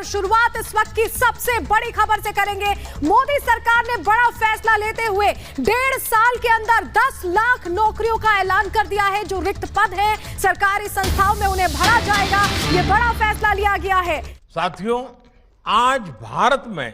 शुरुआत इस वक्त की सबसे बड़ी खबर से करेंगे। मोदी सरकार ने बड़ा फैसला लेते हुए 1.5 साल के अंदर 10 लाख नौकरियों का ऐलान कर दिया है। जो रिक्त पद हैं सरकारी संस्थाओं में उन्हें भरा जाएगा। ये बड़ा फैसला लिया गया है। साथियों, आज भारत में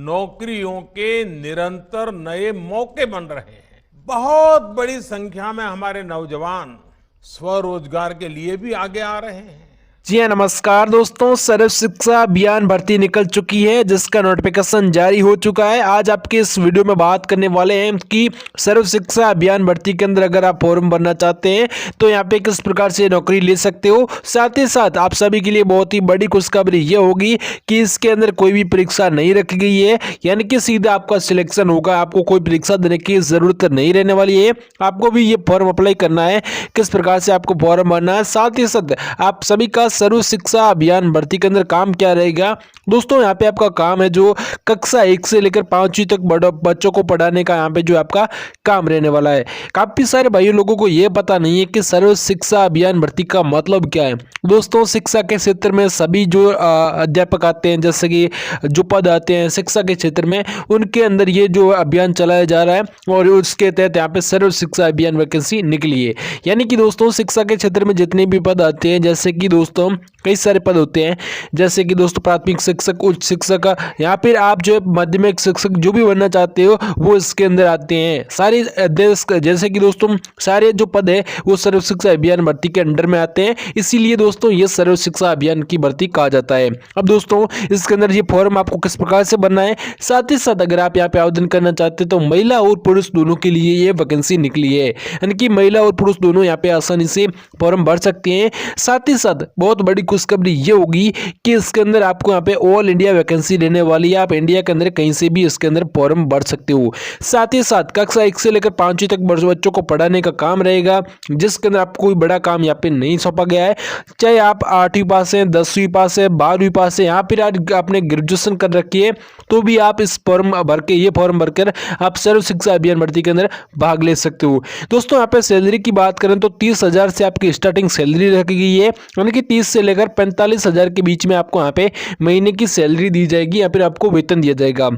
नौकरियों के निरंतर नए मौके बन रहे हैं। बहुत बड़ी संख्या में हमारे नौजवान स्वरोजगार के लिए भी आगे आ रहे हैं। जी हाँ, नमस्कार दोस्तों। सर्व शिक्षा अभियान भर्ती निकल चुकी है, जिसका नोटिफिकेशन जारी हो चुका है। आज आपके इस वीडियो में बात करने वाले हैं कि सर्व शिक्षा अभियान भर्ती के अंदर अगर आप फॉर्म भरना चाहते हैं तो यहाँ पे किस प्रकार से नौकरी ले सकते हो। साथ ही साथ आप सभी के लिए बहुत ही बड़ी खुशखबरी ये होगी कि इसके अंदर कोई भी परीक्षा नहीं रखी गई है, यानी कि सीधा आपका सिलेक्शन होगा। आपको कोई परीक्षा देने की जरूरत नहीं रहने वाली है। आपको भी ये फॉर्म अप्लाई करना है, किस प्रकार से आपको फॉर्म भरना है। साथ ही साथ आप सभी का सर्व शिक्षा अभियान भर्ती के अंदर काम क्या रहेगा दोस्तों। यहाँ पे आपका काम है जो कक्षा 1 से लेकर 5वीं तक बच्चों को पढ़ाने का यहाँ पे जो आपका काम रहने वाला है। काफी सारे भाइयों लोगों को ये पता नहीं है कि सर्व शिक्षा अभियान भर्ती का मतलब क्या है। दोस्तों, शिक्षा के क्षेत्र में सभी जो अध्यापक आते हैं, जैसे कि जो पद आते हैं शिक्षा के क्षेत्र में, उनके अंदर ये जो अभियान चलाया जा रहा है और उसके तहत यहाँ पे सर्व शिक्षा अभियान वैकेंसी निकली है। यानी कि दोस्तों, शिक्षा के क्षेत्र में जितने भी पद आते हैं, जैसे कि दोस्तों कई सारे पद होते हैं, जैसे कि दोस्तों प्राथमिक शिक्षक, उच्च शिक्षक, या फिर आप जो माध्यमिक शिक्षक जो भी बनना चाहते हो वो इसके अंदर आते हैं। सारे देश जैसे कि दोस्तों सारे जो पद है वो सर्व शिक्षा अभियान भर्ती के अंडर में आते हैं। इसीलिए दोस्तों ये सर्व शिक्षा अभियान की भर्ती कहा जाता है। अब दोस्तों इसके अंदर ये फॉर्म आपको किस प्रकार से भरना है, साथ ही साथ अगर आप यहाँ पे आवेदन करना चाहते हैं तो महिला और पुरुष दोनों के लिए ये वैकेंसी निकली है, यानी कि महिला और पुरुष दोनों यहाँ पे आसानी से फॉर्म भर सकते हैं। साथ ही साथ बहुत बड़ी खुशखबरी ये होगी कि इसके अंदर आपको यहाँ पे ऑल इंडिया वैकेंसी देने वाली है। आप इंडिया के अंदर कहीं से भी इसके अंदर फॉर्म भर सकते हो। साथ ही साथ कक्षा 1 से लेकर 5वीं तक बच्चों को पढ़ाने का काम रहेगा, जिसके अंदर आपको कोई बड़ा काम यहाँ पे नहीं सौंपा गया है। चाहे आप 8वीं पास है, 10वीं पास है, 12वीं पास है, यहाँ फिर आपने ग्रेजुएशन कर रखी है, तो भी आप इस फॉर्म भर के ये फॉर्म भरकर आप सर्व शिक्षा अभियान भर्ती के अंदर भाग ले सकते हो। दोस्तों यहाँ पे सैलरी की बात करें तो 30,000 से आपकी स्टार्टिंग सैलरी रखी गई है, यानी कि 30 से लेकर 45,000 के बीच में आपको यहाँ पे महीने की सैलरी दी जाएगी या फिर आपको वेतन दिया जाएगा।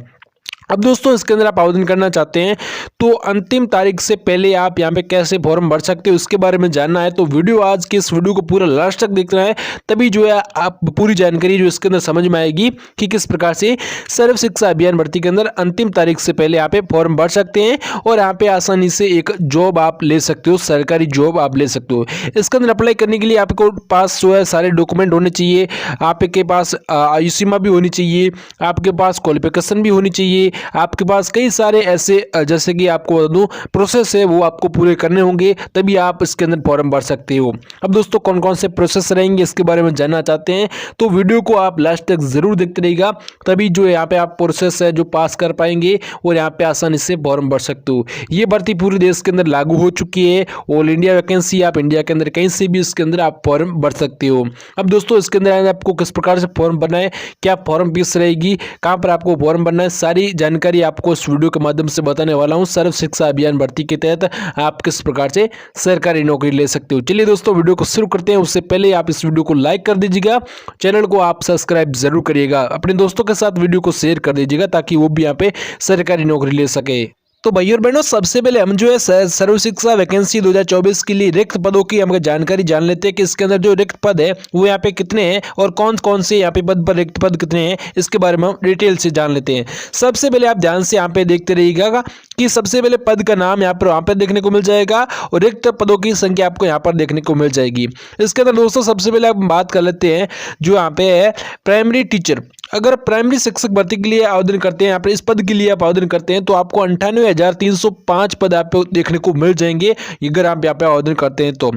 अब दोस्तों इसके अंदर आप आवेदन करना चाहते हैं तो अंतिम तारीख से पहले आप यहाँ पे कैसे फॉर्म भर सकते हो उसके बारे में जानना है तो वीडियो आज के इस वीडियो को पूरा लास्ट तक देखना है, तभी जो है आप पूरी जानकारी जो इसके अंदर समझ में आएगी कि किस प्रकार से सर्व शिक्षा अभियान भर्ती के अंदर अंतिम तारीख से पहले यहाँ पे फॉर्म भर सकते हैं और यहाँ पे आसानी से एक जॉब आप ले सकते हो, सरकारी जॉब आप ले सकते हो। इसके अंदर अप्लाई करने के लिए आपको पास जो है सारे डॉक्यूमेंट होने चाहिए, आपके पास आयु सीमा भी होनी चाहिए, आपके पास क्वालिफिकेशन भी होनी चाहिए, आपके पास कई सारे ऐसे जैसे कि आपको बता दूं प्रोसेस है वो आपको पूरे करने होंगे, तभी आप इसके अंदर फॉर्म भर सकते हो। अब दोस्तों कौन कौन से प्रोसेस रहेंगे इसके बारे में जानना चाहते हैं तो वीडियो को आप लास्ट तक जरूर देखते रहिएगा, तभी जो यहाँ पे आप प्रोसेस है जो पास कर पाएंगे और यहाँ पे आसानी से फॉर्म भर सकते हो। ये भर्ती पूरे देश के अंदर लागू हो चुकी है, ऑल इंडिया वैकेंसी। आप इंडिया के अंदर कहीं से भी इसके अंदर आप फॉर्म भर सकते हो। अब दोस्तों इसके अंदर आपको किस प्रकार से फॉर्म भरना है, क्या फॉर्म फीस रहेगी, कहाँ पर आपको फॉर्म भरना है, सारी जानकारी आपको इस वीडियो के माध्यम से बताने वाला हूं। सर्व शिक्षा अभियान भर्ती के तहत आप किस प्रकार से सरकारी नौकरी ले सकते हो। चलिए दोस्तों वीडियो को शुरू करते हैं। उससे पहले आप इस वीडियो को लाइक कर दीजिएगा, चैनल को आप सब्सक्राइब जरूर करिएगा, अपने दोस्तों के साथ वीडियो को शेयर कर दीजिएगा ताकि वो भी यहाँ पे सरकारी नौकरी ले सके। तो भाइयों और बहनों, सबसे पहले हम जो है सर्व शिक्षा वैकेंसी 2024 के लिए रिक्त पदों की हम जानकारी जान लेते हैं कि इसके अंदर जो रिक्त पद है वो यहाँ पे कितने हैं और कौन कौन से यहाँ पे पद पर रिक्त पद कितने हैं, इसके बारे में हम डिटेल से जान लेते हैं। सबसे पहले आप ध्यान से यहाँ पे देखते रहिएगा कि सबसे पहले पद का नाम यहाँ पर देखने को मिल जाएगा और रिक्त पदों की संख्या आपको यहाँ पर देखने को मिल जाएगी। इसके अंदर दोस्तों सबसे पहले हम बात कर लेते हैं जो यहाँ पे है प्राइमरी टीचर। अगर प्राइमरी शिक्षक भर्ती के लिए आवेदन करते हैं, यहाँ पर इस पद के लिए आप आवेदन करते हैं तो आपको 98,305 पद आपको देखने को मिल जाएंगे अगर आप यहाँ पे आवेदन करते हैं तो।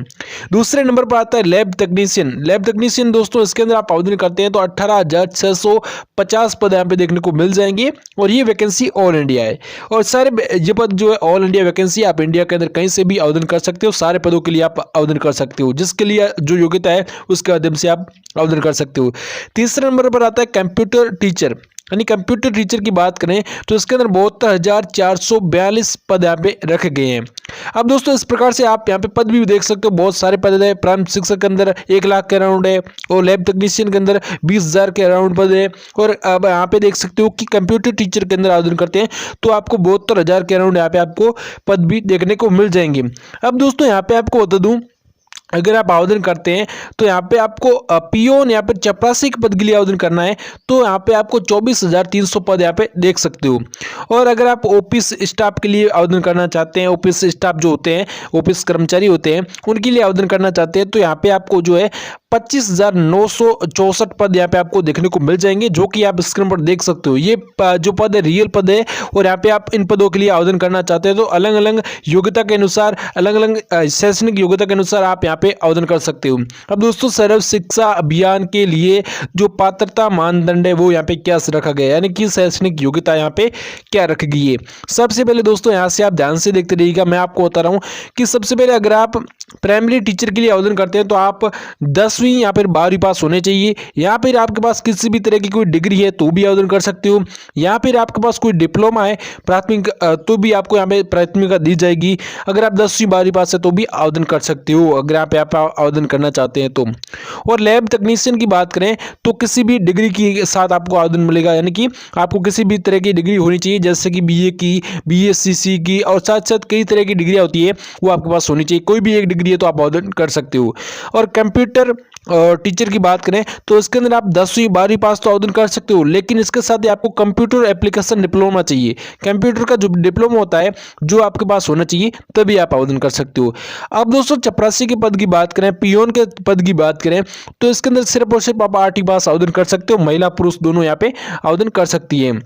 दूसरे नंबर पर आता है लैब टेक्नीशियन। लैब टेक्नीशियन दोस्तों इसके अंदर आप आवेदन करते हैं तो 18,650 पद यहाँ पे देखने को मिल जाएंगे और ये वैकेंसी ऑल इंडिया है। और सारे ये पद जो है ऑल इंडिया वैकेंसी, आप इंडिया के अंदर कहीं से भी आवेदन कर सकते हो, सारे पदों के लिए आप आवेदन कर सकते हो, जिसके लिए जो योग्यता है उसके माध्यम से आप आवेदन कर सकते हो। तीसरे नंबर पर आता है कंप्यूटर टीचर। यानी कंप्यूटर टीचर की बात करें तो इसके अंदर 72,442 पद यहाँ पे रखे गए हैं। अब दोस्तों इस प्रकार से आप यहाँ पे पद भी देख सकते हो, बहुत सारे पद है। प्रारंभिक शिक्षक के अंदर 1 लाख के अराउंड है, और लैब टेक्नीशियन के अंदर 20,000 के अराउंड पद है। और अब यहाँ पे देख सकते हो कि कंप्यूटर टीचर के अंदर आवेदन करते हैं तो आपको 72,000 के अराउंड यहाँ पे आपको पद भी देखने को मिल जाएंगे। अब दोस्तों यहाँ पे आपको बता दूं, अगर आप आवेदन करते हैं तो यहाँ पे आपको पियोन यहाँ पे चपरासी के पद के लिए आवेदन करना है तो यहाँ पे आपको 24,300 पद यहाँ पे देख सकते हो। और अगर आप ऑफिस स्टाफ के लिए आवेदन करना चाहते हैं, ऑफिस स्टाफ जो होते हैं, ऑफिस कर्मचारी होते हैं, उनके लिए आवेदन करना चाहते हैं तो यहाँ पे आपको जो है 25,964 पद यहाँ पे आपको देखने को मिल जाएंगे, जो कि आप स्क्रीन पर देख सकते हो। ये जो पद है रियल पद है, और यहाँ पे आप इन पदों के लिए आवेदन करना चाहते हैं तो अलग अलग योग्यता के अनुसार, अलग अलग शैक्षणिक योग्यता के अनुसार आप यहाँ पे आवेदन कर सकते हो। अब दोस्तों सर्व शिक्षा अभियान के लिए जो पात्रता मानदंड है वो यहाँ पे क्या रखा गया है, यानी कि शैक्षणिक योग्यता यहाँ पे क्या रखी गई है। सबसे पहले दोस्तों यहाँ से आप ध्यान से देखते रहिएगा, मैं आपको बता रहा हूँ कि सबसे पहले अगर आप प्राइमरी टीचर के लिए आवेदन करते हैं तो आप 10वीं या फिर 12वीं पास होने चाहिए, या फिर आपके पास किसी भी तरह की कोई डिग्री है तो भी आवेदन कर सकते हो, या फिर आपके पास कोई डिप्लोमा है प्राथमिक तो भी आपको यहाँ पे प्राथमिकता दी जाएगी। अगर आप 10वीं 12वीं पास है तो भी आवेदन कर सकते हो अगर आप यहाँ पे आवेदन करना चाहते हैं तो। और लैब टेक्नीशियन की बात करें तो किसी भी डिग्री के साथ आपको आवेदन मिलेगा, यानी कि आपको किसी भी तरह की डिग्री होनी चाहिए, जैसे कि BA की, BSc की, और साथ साथ कई तरह की डिग्रियाँ होती है वो आपके पास होनी चाहिए। कोई भी एक डिग्री है तो आप आवेदन कर सकते हो। और कंप्यूटर टीचर की बात करें तो इसके अंदर आप 10वीं 12वीं पास तो आवेदन कर सकते हो, लेकिन इसके साथ ही आपको कंप्यूटर एप्लीकेशन डिप्लोमा चाहिए। कंप्यूटर का जो डिप्लोमा होता है जो आपके पास होना चाहिए तभी आप आवेदन कर सकते हो। अब दोस्तों चपरासी के पद की बात करें, पियोन के पद की बात करें तो इसके अंदर सिर्फ और सिर्फ आप 8वीं पास आवेदन कर सकते हो। महिला पुरुष दोनों यहाँ पे आवेदन कर सकती है।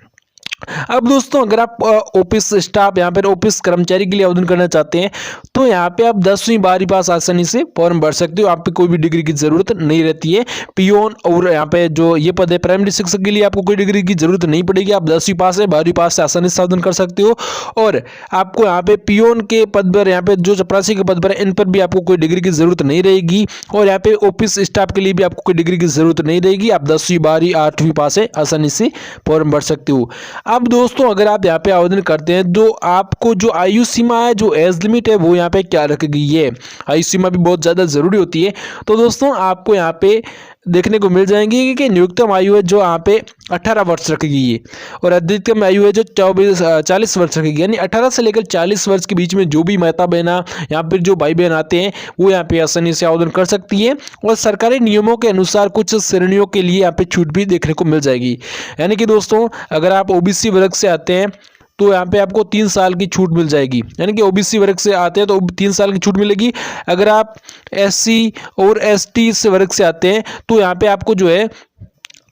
अब दोस्तों अगर आप ऑफिस स्टाफ यहाँ पर ऑफिस कर्मचारी के लिए आवेदन करना चाहते हैं तो यहाँ पे आप 10वीं 12वीं पास आसानी से फॉर्म भर सकते हो, आप पे कोई भी डिग्री की जरूरत नहीं रहती है। पियोन और यहाँ पे जो ये पद है प्राइमरी शिक्षक के लिए आपको कोई डिग्री की जरूरत नहीं पड़ेगी, आप 10वीं पास है 12वीं पास से आसानी से आवेदन कर सकते हो। और आपको यहाँ पे पियोन के पद पर, यहाँ पे जो चपरासी के पद पर है इन पर भी आपको कोई डिग्री की जरूरत नहीं रहेगी, और यहाँ पे ऑफिस स्टाफ के लिए भी आपको कोई डिग्री की जरूरत नहीं रहेगी, आप 10वीं 12वीं 8वीं पास है आसानी से फॉर्म भर सकते हो। अब दोस्तों अगर आप यहाँ पे आवेदन करते हैं तो आपको जो आयु सीमा है, जो एज लिमिट है वो यहाँ पे क्या रखी गई है, आयु सीमा भी बहुत ज़्यादा ज़रूरी होती है। तो दोस्तों आपको यहाँ पे देखने को मिल जाएंगी कि न्यूनतम आयु है जो यहाँ पे 18 वर्ष रखी गई है, और अधिकतम आयु है जो 40 वर्ष रखी गई, यानी 18 से लेकर 40 वर्ष के बीच में जो भी माता बहना यहाँ पर जो भाई बहन आते हैं वो यहाँ पे आसानी से आवेदन कर सकती है। और सरकारी नियमों के अनुसार कुछ श्रेणियों के लिए यहाँ पे छूट भी देखने को मिल जाएगी, यानी कि दोस्तों अगर आप OBC वर्ग से आते हैं तो यहाँ पे आपको 3 साल की छूट मिल जाएगी, यानी कि OBC वर्ग से आते हैं तो 3 साल की छूट मिलेगी। अगर आप SC और ST से वर्ग से आते हैं तो यहाँ पे आपको जो है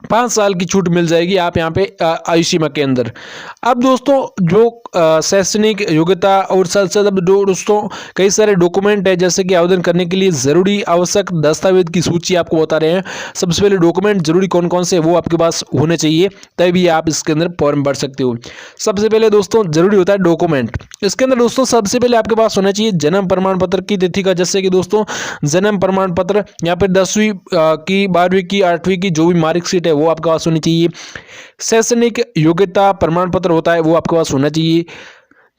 5 साल की छूट मिल जाएगी आप यहाँ पे आयु सीमा के अंदर। अब दोस्तों जो शैक्षणिक योग्यता और साथ साथ अब दोस्तों कई सारे डॉक्यूमेंट है, जैसे कि आवेदन करने के लिए ज़रूरी आवश्यक दस्तावेज की सूची आपको बता रहे हैं। सबसे पहले डॉक्यूमेंट जरूरी कौन कौन से वो आपके पास होने चाहिए तभी आप इसके अंदर फॉर्म भर सकते हो। सबसे पहले दोस्तों जरूरी होता है डॉक्यूमेंट, इसके अंदर दोस्तों सबसे पहले आपके पास होना चाहिए जन्म प्रमाण पत्र की तिथि का, जैसे कि दोस्तों जन्म प्रमाण पत्र, यहाँ पर 10वीं की 12वीं की 8वीं की जो भी मार्कशीट है वो आपके पास होनी चाहिए। शैक्षणिक योग्यता प्रमाण पत्र होता है वो आपके पास होना चाहिए।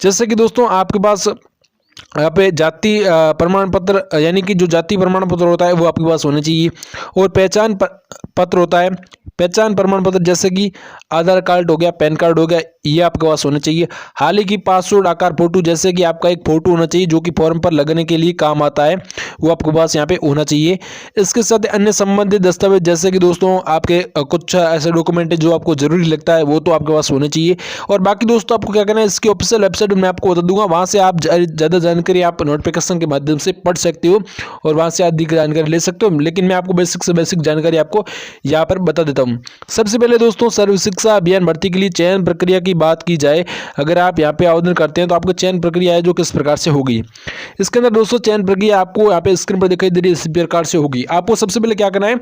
जैसे कि दोस्तों आपके पास यहाँ पे जाति प्रमाण पत्र, यानी कि जो जाति प्रमाण पत्र होता है वो आपके पास होना चाहिए। और पहचान पत्र होता है, पहचान प्रमाण पत्र जैसे कि आधार कार्ड हो गया, पैन कार्ड हो गया, ये आपके पास होना चाहिए। हाल ही की पासपोर्ट आकार फोटो, जैसे कि आपका एक फोटो होना चाहिए जो कि फॉर्म पर लगने के लिए काम आता है, वो आपके पास यहाँ पे होना चाहिए। इसके साथ अन्य संबंधित दस्तावेज, जैसे कि दोस्तों आपके कुछ ऐसे डॉक्यूमेंट है जो आपको जरूरी लगता है वो तो आपके पास होने चाहिए। और बाकी दोस्तों आपको क्या करना है, इसकी ऑफिशियल वेबसाइट मैं आपको बता दूंगा, वहाँ से आप ज़्यादा जानकारी आप नोटिफिकेशन के माध्यम से पढ़ सकते हो और वहाँ से अधिक जानकारी ले सकते हो, लेकिन मैं आपको बेसिक से बेसिक जानकारी आपको यहाँ पर बता देता हूँ। सबसे पहले दोस्तों सर्व शिक्षा अभियान भर्ती के लिए चयन प्रक्रिया की बात की जाए, अगर आप यहाँ पे आवेदन करते हैं तो आपको चयन प्रक्रिया है जो किस प्रकार से होगी। इसके अंदर दोस्तों चयन प्रक्रिया आपको यहाँ पे स्क्रीन पर दिखाई दे रही है इस प्रकार से होगी। आपको सबसे पहले क्या करना है,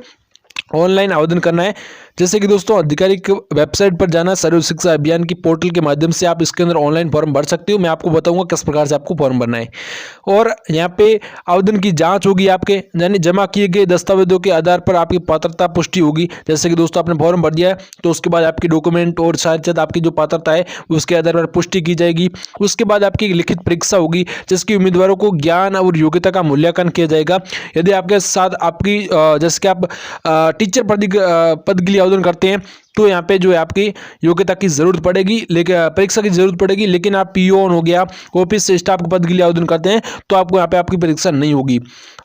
ऑनलाइन आवेदन करना है। जैसे कि दोस्तों आधिकारिक वेबसाइट पर जाना, सर्व शिक्षा अभियान की पोर्टल के माध्यम से आप इसके अंदर ऑनलाइन फॉर्म भर सकते हो। मैं आपको बताऊंगा किस प्रकार से आपको फॉर्म भरना है। और यहाँ पे आवेदन की जांच होगी, आपके यानी जमा किए गए दस्तावेजों के आधार पर आपकी पात्रता पुष्टि होगी। जैसे कि दोस्तों आपने फॉर्म भर दिया है तो उसके बाद आपकी डॉक्यूमेंट और साथ आपकी जो पात्रता है उसके आधार पर पुष्टि की जाएगी। उसके बाद आपकी लिखित परीक्षा होगी जिसकी उम्मीदवारों को ज्ञान और योग्यता का मूल्यांकन किया जाएगा। यदि आपके साथ आपकी जैसे कि आप टीचर पद के लिए आवेदन करते हैं तो यहाँ पे जो है आपकी योग्यता की जरूरत पड़ेगी, लेकिन परीक्षा की जरूरत पड़ेगी। लेकिन आप पीओन हो गया, ऑफिस स्टाफ के पद के लिए आवेदन करते हैं तो आपको यहाँ पे आपकी परीक्षा नहीं होगी।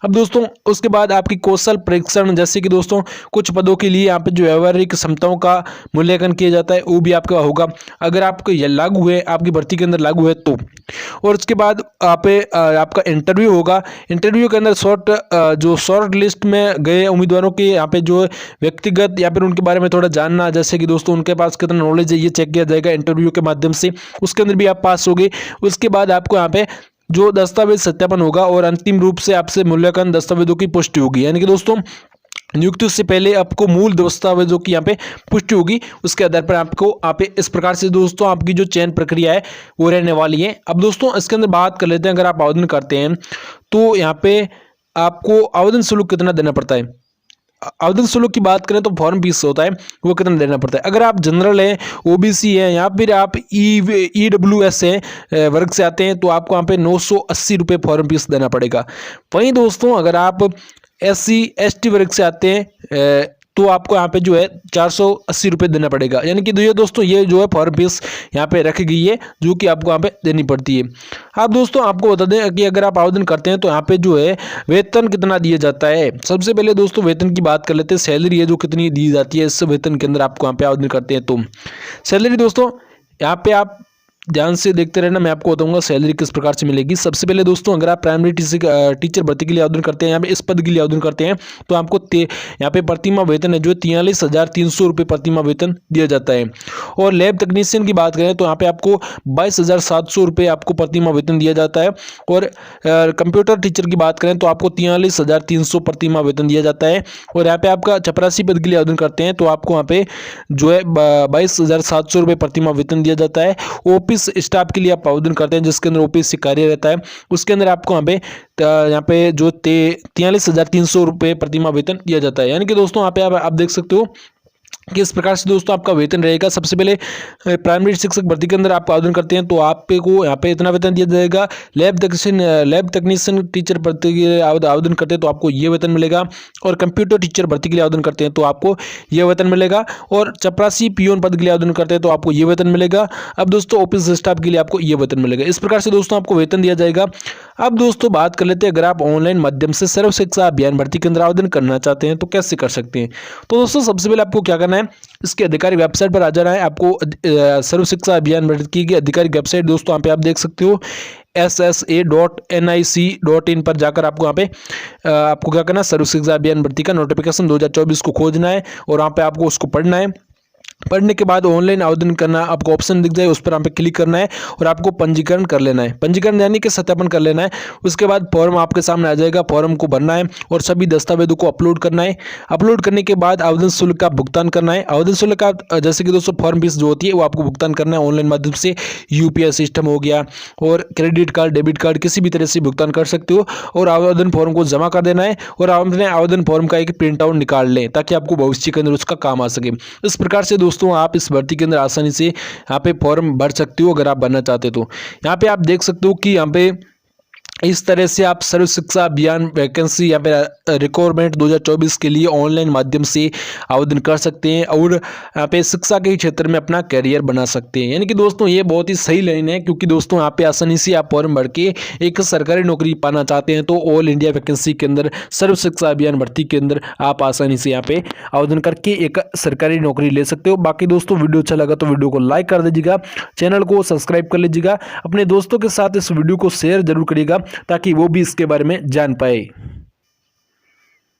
अब दोस्तों उसके बाद आपकी कौशल परीक्षण, जैसे कि दोस्तों कुछ पदों के लिए यहाँ पे जो व्यवहारिक क्षमताओं का मूल्यांकन किया जाता है वो भी आपका होगा, अगर आपको यह लागू है, आपकी भर्ती के अंदर लागू है तो। और उसके बाद आपका इंटरव्यू होगा। इंटरव्यू के अंदर शॉर्ट लिस्ट में गए उम्मीदवारों के यहाँ पे जो व्यक्तिगत या फिर उनके बारे में थोड़ा जानना, जैसे कि दोस्तों उनके पास कितना नॉलेज है ये चेक किया जाएगा इंटरव्यू के माध्यम से। उसके अंदर भी आप पास होगे। उसके बाद आपको यहाँ पे जो दस्तावेज सत्यापन होगा और अंतिम रूप से आपसे मूल्यांकन दस्तावेजों की पुष्टि होगी। यानी कि दोस्तों नियुक्ति से पहले आपको मूल दस्तावेजों की यहाँ पे पुष्टि होगी। उसके आधार पर आपको इस प्रकार से दोस्तों आपकी जो चयन प्रक्रिया है वो रहने वाली है। अब दोस्तों इसके अंदर बात कर लेते हैं, अगर आप आवेदन करते हैं तो यहाँ पे आपको आवेदन शुल्क कितना देना पड़ता है। आवेदन शुल्क की बात करें तो फॉर्म फीस होता है वो कितना देना पड़ता है। अगर आप जनरल हैं, ओबीसी हैं या फिर आप ईडब्ल्यूएस हैं वर्ग से आते हैं तो आपको यहाँ पे 980 रुपये फॉर्म फीस देना पड़ेगा। वहीं दोस्तों अगर आप SC ST वर्ग से आते हैं तो आपको यहाँ पे जो है 480 रुपये देना पड़ेगा। यानी कि दोस्तों ये जो है फॉर्म फीस यहाँ पे रखी गई है जो कि आपको यहाँ पे देनी पड़ती है। अब दोस्तों आपको बता दें कि अगर आप आवेदन करते हैं तो यहाँ पे जो है वेतन कितना दिया जाता है। सबसे पहले दोस्तों वेतन की बात कर लेते हैं। सैलरी है जो कितनी दी जाती है इस वेतन के अंदर आपको यहाँ पे आवेदन करते हैं तो सैलरी दोस्तों यहाँ पे आप ध्यान से देखते रहना, मैं आपको बताऊंगा सैलरी किस प्रकार से मिलेगी। सबसे पहले दोस्तों अगर आप प्राइमरी टीचर भर्ती के लिए आवेदन करते हैं, यहाँ पे इस पद के लिए आवेदन करते हैं तो आपको यहाँ पे प्रतिमाह वेतन है जो 43,300 रुपये प्रतिमाह वेतन दिया जाता है। और लैब तकनीशियन की बात करें तो यहाँ पे आपको 22,700 रुपये आपको प्रतिमाह वेतन दिया जाता है। और कंप्यूटर टीचर की बात करें तो आपको 43,300 प्रतिमाह वेतन दिया जाता है। और यहाँ पे आपका चपरासी पद के लिए आवेदन करते हैं तो आपको यहाँ पे जो है 22,700 रुपये प्रतिमाह वेतन दिया जाता है। ऑफिस स्टाफ के लिए आप आवेदन करते हैं जिसके अंदर ऑफिस कार्य रहता है, उसके अंदर आपको यहाँ पे जो 43,300 रुपये प्रतिमाह वेतन दिया जाता है। यानी कि दोस्तों यहाँ पे आप देख सकते हो कि इस प्रकार से दोस्तों आपका वेतन रहेगा। सबसे पहले प्राइमरी शिक्षक भर्ती के अंदर आप आवेदन करते हैं तो आपको यहाँ पे इतना वेतन दिया जाएगा। लैब तकनीशियन टीचर भर्ती के लिए आवेदन करते हैं तो आपको ये वेतन मिलेगा। और कंप्यूटर टीचर भर्ती के लिए आवेदन करते हैं तो आपको ये वेतन मिलेगा। और चपरासी पियोन पद के लिए आवेदन करते हैं तो आपको ये वेतन मिलेगा। अब दोस्तों ऑफिस स्टाफ के लिए आपको ये वेतन मिलेगा। इस प्रकार से दोस्तों आपको वेतन दिया जाएगा। अब दोस्तों बात कर लेते हैं अगर आप ऑनलाइन माध्यम से सर्व शिक्षा अभियान भर्ती के अंदर आवेदन करना चाहते हैं तो कैसे कर सकते हैं। तो दोस्तों सबसे पहले आपको क्या करना है, इसके आधिकारिक वेबसाइट पर आ जाना है। आपको सर्व शिक्षा अभियान भर्ती की आधिकारिक वेबसाइट दोस्तों यहाँ पे आप देख सकते हो ssa.nic.in पर जाकर आपको यहाँ पे आपको क्या करना है, सर्व शिक्षा अभियान भर्ती का नोटिफिकेशन 2024 को खोजना है और वहाँ पे आपको उसको पढ़ना है। पढ़ने के बाद ऑनलाइन आवेदन करना आपको ऑप्शन दिख जाए, उस पर आप पे क्लिक करना है और आपको पंजीकरण कर लेना है। पंजीकरण यानी कि सत्यापन कर लेना है। उसके बाद फॉर्म आपके सामने आ जाएगा, फॉर्म को भरना है और सभी दस्तावेजों को अपलोड करना है। अपलोड करने के बाद आवेदन शुल्क का भुगतान करना है। आवेदन शुल्क का जैसे कि दोस्तों फॉर्म फीस जो होती है वो आपको भुगतान करना है ऑनलाइन माध्यम से। UPI सिस्टम हो गया और क्रेडिट कार्ड, डेबिट कार्ड, किसी भी तरह से भुगतान कर सकते हो। और आवेदन फॉर्म को जमा कर देना है और अपने आवेदन फॉर्म का एक प्रिंट आउट निकाल लें ताकि आपको भविष्य के अंदर उसका काम आ सके। इस प्रकार से दोस्तों आप इस भर्ती के अंदर आसानी से यहाँ पे फॉर्म भर सकते हो अगर आप भरना चाहते हो तो। यहाँ पे आप देख सकते हो कि यहाँ पे इस तरह से आप सर्व शिक्षा अभियान वैकेंसी या फिर रिक्वायरमेंट 2024 के लिए ऑनलाइन माध्यम से आवेदन कर सकते हैं और यहाँ पे शिक्षा के क्षेत्र में अपना करियर बना सकते हैं। यानी कि दोस्तों ये बहुत ही सही लाइन है क्योंकि दोस्तों यहाँ पे आसानी से आप फॉर्म भर के एक सरकारी नौकरी पाना चाहते हैं तो ऑल इंडिया वैकेंसी के अंदर सर्व शिक्षा अभियान भर्ती के अंदर आप आसानी से यहाँ पे आवेदन करके एक सरकारी नौकरी ले सकते हो। बाकी दोस्तों वीडियो अच्छा लगा तो वीडियो को लाइक कर दीजिएगा, चैनल को सब्सक्राइब कर लीजिएगा, अपने दोस्तों के साथ इस वीडियो को शेयर जरूर करिएगा ताकि वो भी इसके बारे में जान पाए।